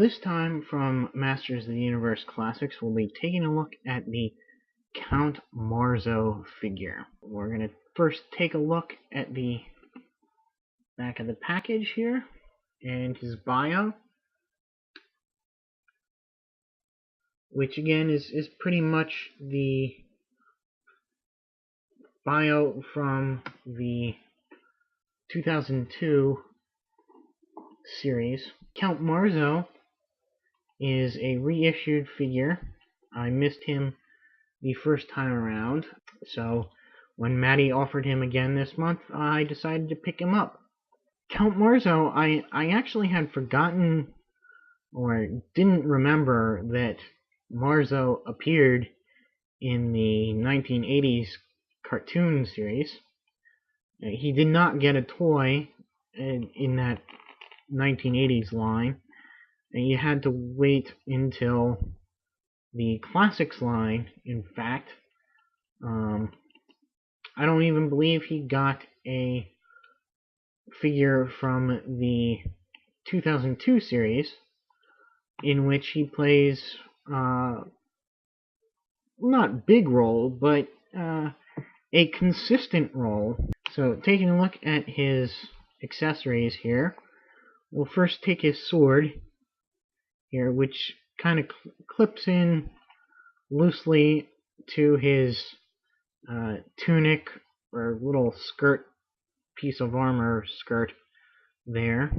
this time from Masters of the Universe Classics, we'll be taking a look at the Count Marzo figure. We're going to first take a look at the back of the package here and his bio, which again is pretty much the bio from the 2002 series. Count Marzo is a reissued figure. I missed him the first time around, so when Maddie offered him again this month, I decided to pick him up. Count Marzo, I actually had forgotten or didn't remember that Marzo appeared in the 1980s cartoon series. He did not get a toy in that 1980s line, and you had to wait until the Classics line. In fact, I don't even believe he got a figure from the 2002 series, in which he plays not big role, but a consistent role. So taking a look at his accessories here, we'll first take his sword here, which kind of clips in loosely to his tunic or little skirt, piece of armor skirt there.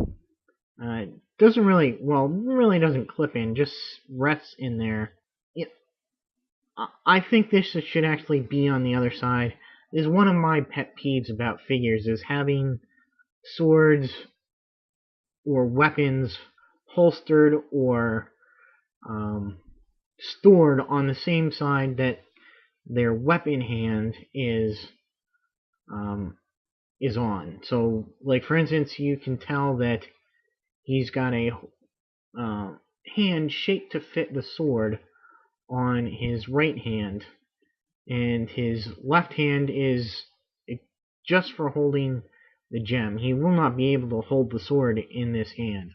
Doesn't really, well, really doesn't clip in, just rests in there. I think this should actually be on the other side. This is one of my pet peeves about figures, is having swords or weapons holstered or stored on the same side that their weapon hand is on. So, like for instance, you can tell that he's got a hand shaped to fit the sword on his right hand, and his left hand is just for holding the gem. He will not be able to hold the sword in this hand.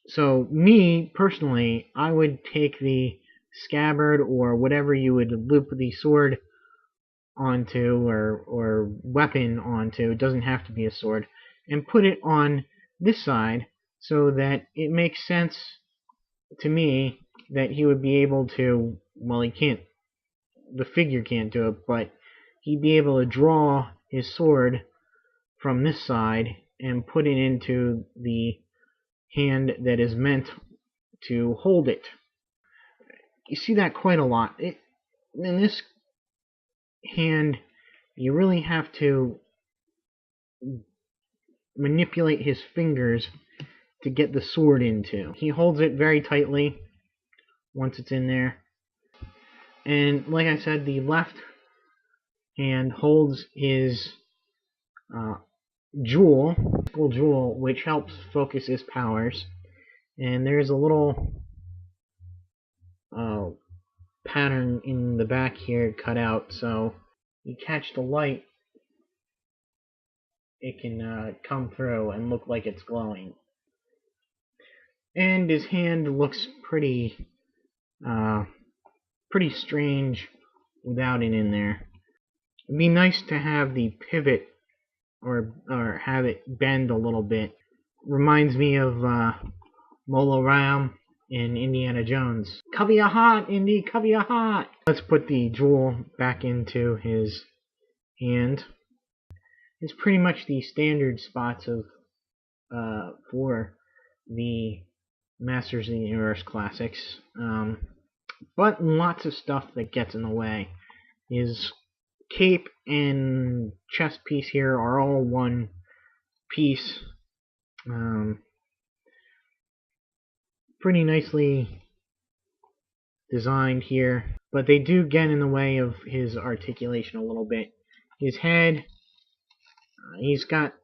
So me, personally, I would take the scabbard or whatever you would loop the sword onto or weapon onto, it doesn't have to be a sword, and put it on this side so that it makes sense to me that he would be able to, well, he can't, the figure can't do it, but he'd be able to draw his sword from this side and put it into the hand that is meant to hold it. You see that quite a lot. In this hand, you really have to manipulate his fingers to get the sword into. He holds it very tightly once it's in there. And like I said, the left hand holds his jewel, which helps focus his powers. And there's a little pattern in the back here cut out, so you catch the light, it can come through and look like it's glowing. And his hand looks pretty strange without it in there. It'd be nice to have the pivot or have it bend a little bit. Reminds me of Molo Ram in Indiana Jones. Cover your heart, Indy, cover your heart. Let's put the jewel back into his hand. It's pretty much the standard spots of for the Masters of the Universe Classics, but lots of stuff that gets in the way. His cape and chest piece here are all one piece. Pretty nicely designed here, but they do get in the way of his articulation a little bit. His head, he's got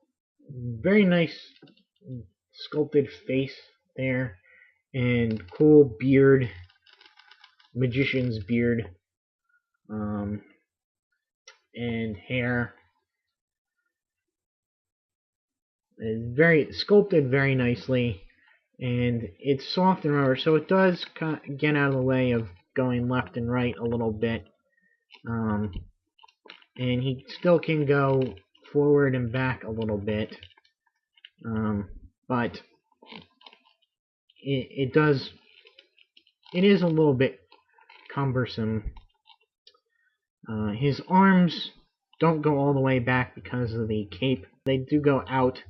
very nice sculpted face there, and cool beard, magician's beard, and hair. It's very sculpted very nicely. and it's soft and rubber, so it does get out of the way of going left and right a little bit. And he still can go forward and back a little bit, but it is a little bit cumbersome. His arms don't go all the way back because of the cape. They do go out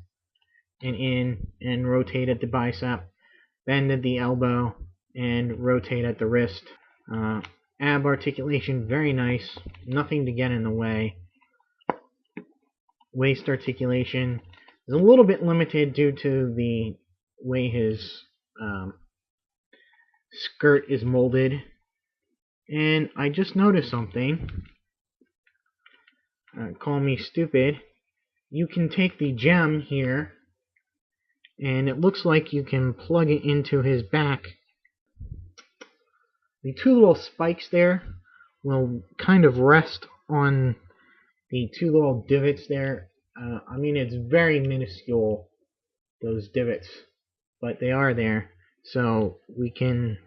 and in and rotate at the bicep, bend at the elbow, and rotate at the wrist. Ab articulation, very nice. Nothing to get in the way. Waist articulation is a little bit limited due to the way his skirt is molded. And I just noticed something. Call me stupid. You can take the gem here, and it looks like you can plug it into his back. The two little spikes there will kind of rest on the two little divots there. I mean, it's very minuscule, those divots, but they are there. So we can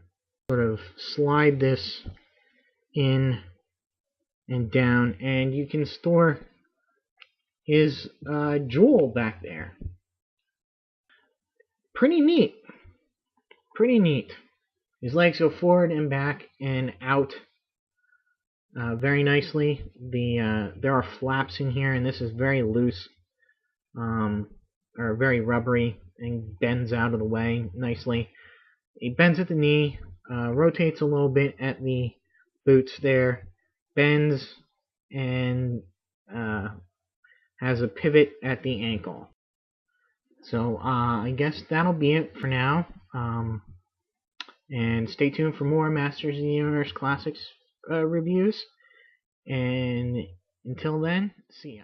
sort of slide this in and down, and you can store his jewel back there. Pretty neat. Pretty neat. His legs go forward and back and out very nicely. There are flaps in here, and this is very loose, or very rubbery, and bends out of the way nicely. It bends at the knee, rotates a little bit at the boots there, bends, and has a pivot at the ankle. So I guess that'll be it for now. And stay tuned for more Masters of the Universe Classics reviews. And until then, see ya.